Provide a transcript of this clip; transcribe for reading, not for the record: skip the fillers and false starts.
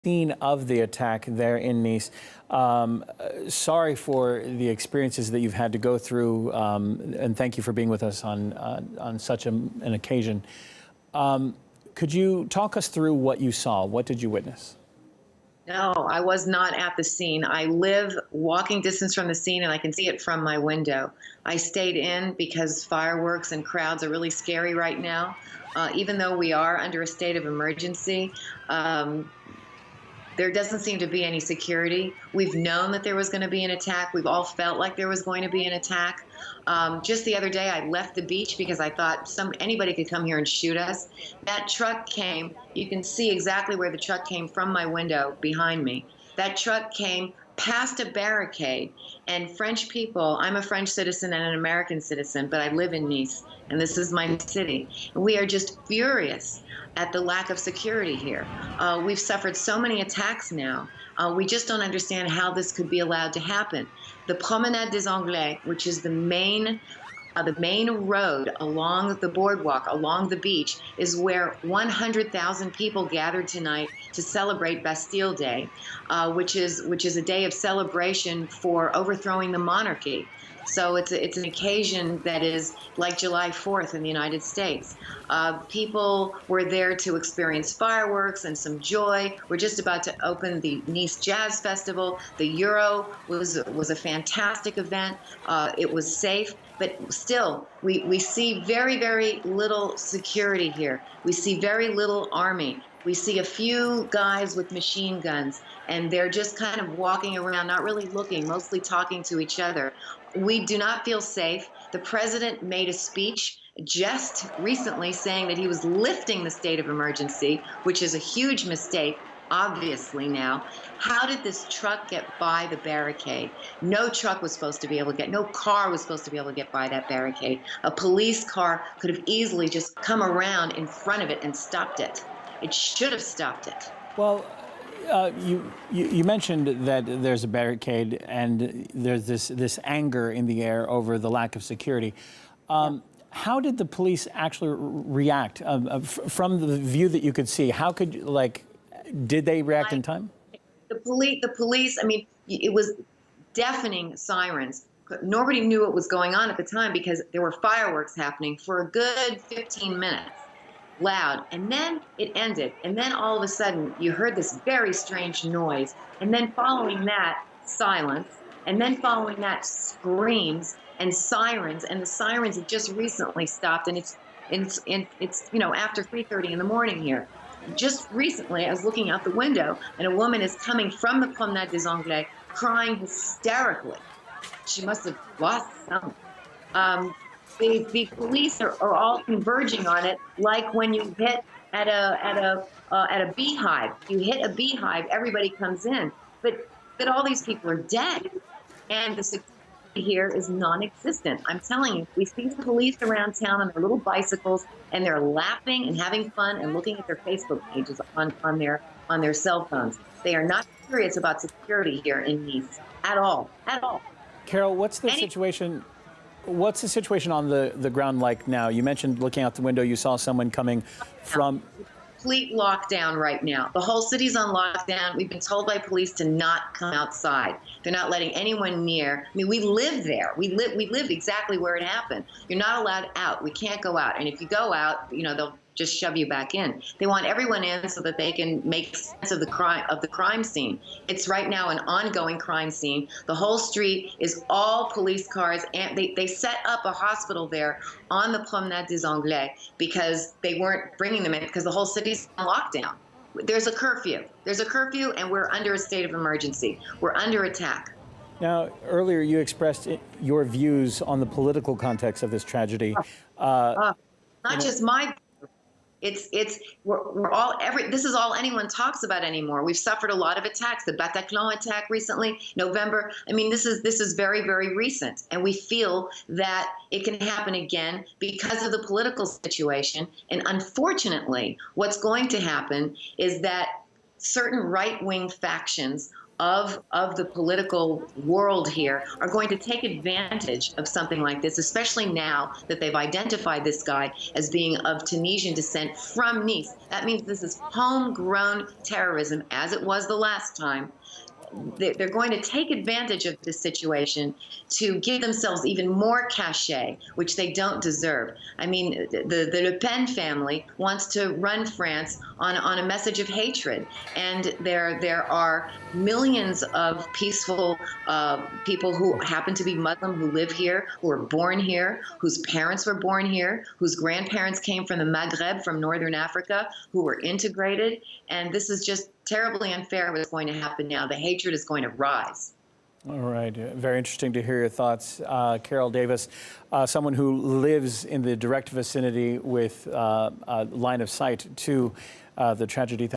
scene of the attack there in Nice. Sorry for the experiences that you've had to go through, and thank you for being with us on such an occasion. Could you talk us through what you saw? What did you witness? No, I was not at the scene. I live walking distance from the scene and I can see it from my window. I stayed in because fireworks and crowds are really scary right now. Even though we are under a state of emergency, there doesn't seem to be any security. We've known that there was going to be an attack. We've all felt like there was going to be an attack. Just the other day, I left the beach because I thought anybody could come here and shoot us. That truck came. You can see exactly where the truck came from my window behind me. That truck came past a barricade, and French people, I'm a French citizen and an American citizen, but I live in Nice, and this is my city. And we are just furious at the lack of security here. We've suffered so many attacks now. We just don't understand how this could be allowed to happen. The Promenade des Anglais, which is the main road along the boardwalk, along the beach, is where 100,000 people gathered tonight to celebrate Bastille Day, which is a day of celebration for overthrowing the monarchy. So it's an occasion that is like July 4th in the United States. People were there to experience fireworks and some joy. We're just about to open the Nice Jazz Festival. The Euro was a fantastic event. It was safe, but still, we see very, very little security here. We see very little army. We see a few guys with machine guns, and they're just kind of walking around, not really looking, mostly talking to each other. We do not feel safe. The president made a speech just recently saying that he was lifting the state of emergency, which is a huge mistake, obviously now. How did this truck get by the barricade? No truck was supposed to be able to get, no car was supposed to be able to get by that barricade. A police car could have easily just come around in front of it and stopped it. It should have stopped it. Well, you mentioned that there's a barricade and there's this anger in the air over the lack of security. How did the police actually react from the view that you could see? How could did they react in time? The police. I mean, it was deafening sirens. Nobody knew what was going on at the time because there were fireworks happening for a good 15 minutes. Loud, and then it ended, and then all of a sudden you heard this very strange noise, and then following that, silence, and then following that, screams and sirens, and the sirens have just recently stopped, and it's after 3:30 in the morning here. Just recently, I was looking out the window, and a woman is coming from the Promenade des Anglais, crying hysterically. She must have lost something. The police are all converging on it, like when you hit at a beehive. You hit a beehive, everybody comes in. But all these people are dead, and the security here is non-existent. I'm telling you, we see the police around town on their little bicycles, and they're laughing and having fun and looking at their Facebook pages on their cell phones. They are not serious about security here in Nice at all, at all. Carol, what's the situation? What's the situation on the ground like now? You mentioned looking out the window, you saw someone coming from... Complete lockdown right now. The whole city's on lockdown. We've been told by police to not come outside. They're not letting anyone near. I mean, we live there. We live exactly where it happened. You're not allowed out. We can't go out. And if you go out, they'll just shove you back in. They want everyone in so that they can make sense of the crime scene. It's right now an ongoing crime scene. The whole street is all police cars, and they set up a hospital there on the Promenade des Anglais because they weren't bringing them in because the whole city's on lockdown. There's a curfew. There's a curfew, and we're under a state of emergency. We're under attack. Now, earlier you expressed your views on the political context of this tragedy. Not just my. We're all this is all anyone talks about anymore. We've suffered a lot of attacks. The Bataclan attack recently, November. I mean, this is very, very recent, and we feel that it can happen again because of the political situation. And unfortunately, what's going to happen is that certain right-wing factions of the political world here are going to take advantage of something like this, especially now that they've identified this guy as being of Tunisian descent from Nice. That means this is homegrown terrorism, as it was the last time. They're going to take advantage of this situation to give themselves even more cachet, which they don't deserve. I mean, the Le Pen family wants to run France on a message of hatred, and there are millions of peaceful people who happen to be Muslim, who live here, who were born here, whose parents were born here, whose grandparents came from the Maghreb, from Northern Africa, who were integrated, and this is just terribly unfair what's going to happen now. The hatred is going to rise. All right. Very interesting to hear your thoughts. Carol Davis, someone who lives in the direct vicinity with line of sight to the tragedy.